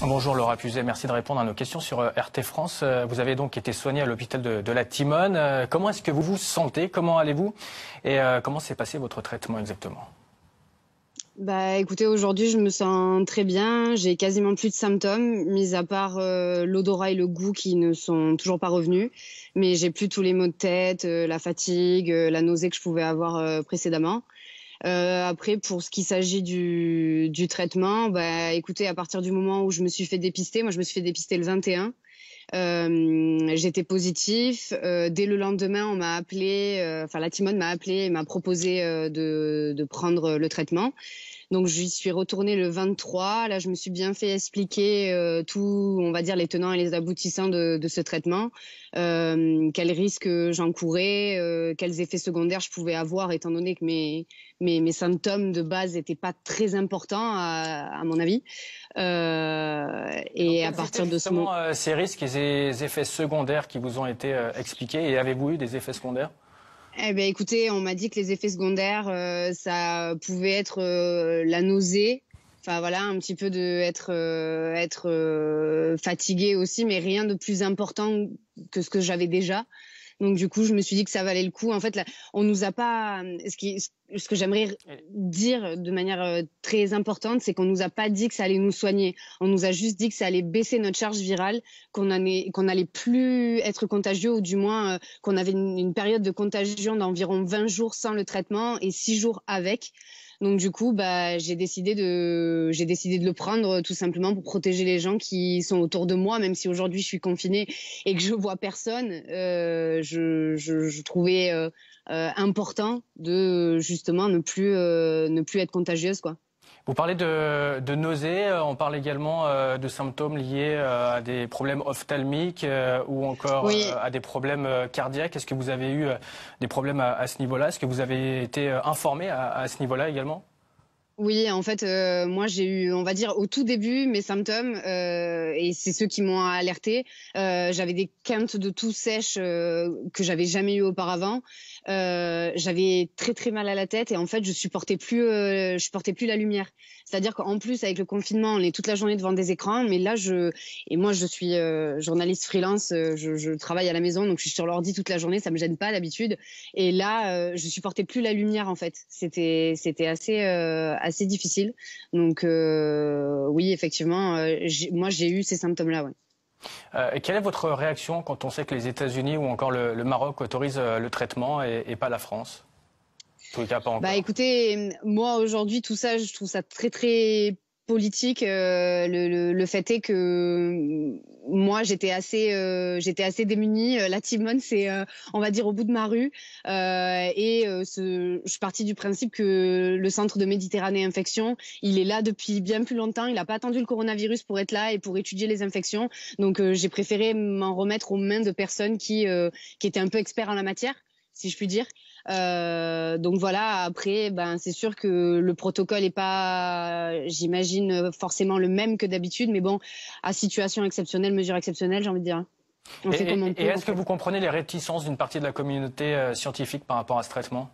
Bonjour Laura Puzet, merci de répondre à nos questions sur RT France. Vous avez donc été soignée à l'hôpital de la Timone. Comment est-ce que vous vous sentez? Comment allez-vous? Et comment s'est passé votre traitement exactement? Écoutez, aujourd'hui je me sens très bien, j'ai quasiment plus de symptômes, mis à part l'odorat et le goût qui ne sont toujours pas revenus, mais j'ai plus tous les maux de tête, la fatigue, la nausée que je pouvais avoir précédemment. Après, pour ce qui s'agit du traitement, écoutez, à partir du moment où je me suis fait dépister, moi je me suis fait dépister le 21, j'étais positif. Dès le lendemain, on m'a appelé, la Timone m'a appelé et m'a proposé de prendre le traitement. Donc j'y suis retournée le 23. Là, je me suis bien fait expliquer tout, on va dire, les tenants et les aboutissants de ce traitement, quels risques j'encourais, quels effets secondaires je pouvais avoir, étant donné que mes symptômes de base n'étaient pas très importants à mon avis. Et à partir de ce moment, ces risques et ces effets secondaires qui vous ont été expliqués, et avez-vous eu des effets secondaires? Écoutez, on m'a dit que les effets secondaires, ça pouvait être la nausée, enfin voilà, un petit peu de être fatigué aussi, mais rien de plus important que ce que j'avais déjà. Donc du coup, je me suis dit que ça valait le coup. En fait, là, on nous a pas. Ce que j'aimerais dire de manière très importante, c'est qu'on nous a pas dit que ça allait nous soigner. On nous a juste dit que ça allait baisser notre charge virale, qu'on allait plus être contagieux, ou du moins qu'on avait une période de contagion d'environ 20 jours sans le traitement et 6 jours avec. Donc du coup, j'ai décidé de le prendre tout simplement pour protéger les gens qui sont autour de moi, même si aujourd'hui je suis confinée et que je vois personne. Je trouvais important de justement ne plus être contagieuse, quoi. Vous parlez de nausées, on parle également de symptômes liés à des problèmes ophtalmiques ou encore Oui. à des problèmes cardiaques. Est-ce que vous avez eu des problèmes à ce niveau-là? Est-ce que vous avez été informé à ce niveau-là également? Oui, en fait, moi j'ai eu, on va dire, au tout début mes symptômes, et c'est ceux qui m'ont alertée. J'avais des quintes de toux sèches que j'avais jamais eu auparavant. J'avais très très mal à la tête et en fait je supportais plus la lumière. C'est-à-dire qu'en plus avec le confinement, on est toute la journée devant des écrans, mais là moi je suis journaliste freelance, je travaille à la maison, donc je suis sur l'ordi toute la journée, ça me gêne pas d'habitude. Et là, je supportais plus la lumière en fait. C'était assez difficile. Donc oui, effectivement, moi j'ai eu ces symptômes-là, ouais. Et quelle est votre réaction quand on sait que les États-Unis ou encore le Maroc autorisent le traitement et pas la France? En tout cas, pas encore. Écoutez, moi aujourd'hui tout ça, je trouve ça très très politique. Le fait est que moi j'étais assez démunie. La Timone, c'est on va dire au bout de ma rue, je suis partie du principe que le centre de Méditerranée Infection, il est là depuis bien plus longtemps. Il n'a pas attendu le coronavirus pour être là et pour étudier les infections. Donc j'ai préféré m'en remettre aux mains de personnes qui étaient un peu experts en la matière, si je puis dire. Donc voilà, après, c'est sûr que le protocole est pas, j'imagine, forcément le même que d'habitude, mais bon, à situation exceptionnelle, mesure exceptionnelle, j'ai envie de dire. On fait comme on peut. Et est-ce que vous comprenez les réticences d'une partie de la communauté scientifique par rapport à ce traitement?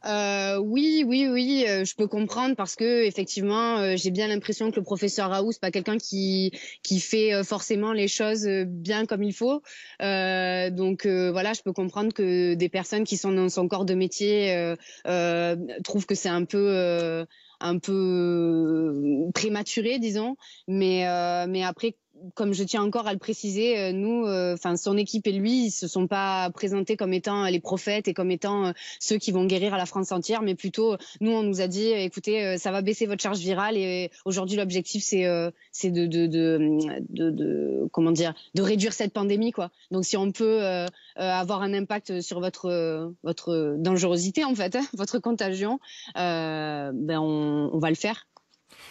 Oui, je peux comprendre parce que effectivement, j'ai bien l'impression que le professeur Raoult, c'est pas quelqu'un qui fait forcément les choses bien comme il faut. Donc voilà, je peux comprendre que des personnes qui sont dans son corps de métier trouvent que c'est un peu prématuré, disons. Mais après, comme je tiens encore à le préciser, nous, son équipe et lui, ils se sont pas présentés comme étant les prophètes et comme étant ceux qui vont guérir à la France entière, mais plutôt, nous, on nous a dit, écoutez, ça va baisser votre charge virale et aujourd'hui, l'objectif, c'est comment dire, de réduire cette pandémie, quoi. Donc, si on peut avoir un impact sur votre dangerosité, en fait, votre contagion, on va le faire.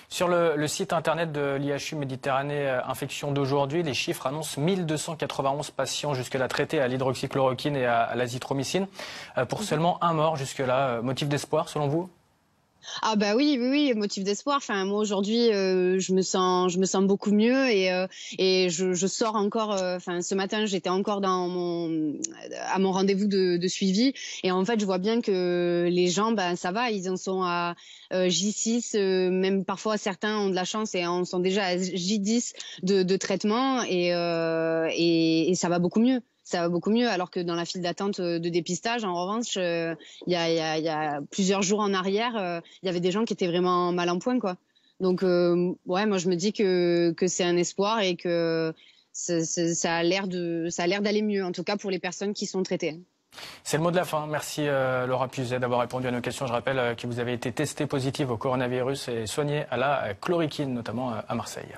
Sur le site internet de l'IHU Méditerranée Infection d'aujourd'hui, les chiffres annoncent 1291 patients jusque-là traités à l'hydroxychloroquine et à l'azithromycine, pour seulement un mort jusque-là. Motif d'espoir selon vous? Ah bah oui, motif d'espoir. Enfin moi aujourd'hui, je me sens beaucoup mieux et je sors encore. Enfin ce matin, j'étais encore à mon rendez-vous de suivi et en fait je vois bien que les gens, ben ça va, ils en sont à J6, même parfois certains ont de la chance et en sont déjà à J10 de traitement et ça va beaucoup mieux. Ça va beaucoup mieux, alors que dans la file d'attente de dépistage, en revanche, il y a plusieurs jours en arrière, il y avait des gens qui étaient vraiment mal en point, quoi. Donc, ouais, moi je me dis que c'est un espoir et que ça a l'air d'aller mieux, en tout cas pour les personnes qui sont traitées. C'est le mot de la fin. Merci Laura Puzet d'avoir répondu à nos questions. Je rappelle que vous avez été testée positive au coronavirus et soignée à la chloroquine, notamment à Marseille.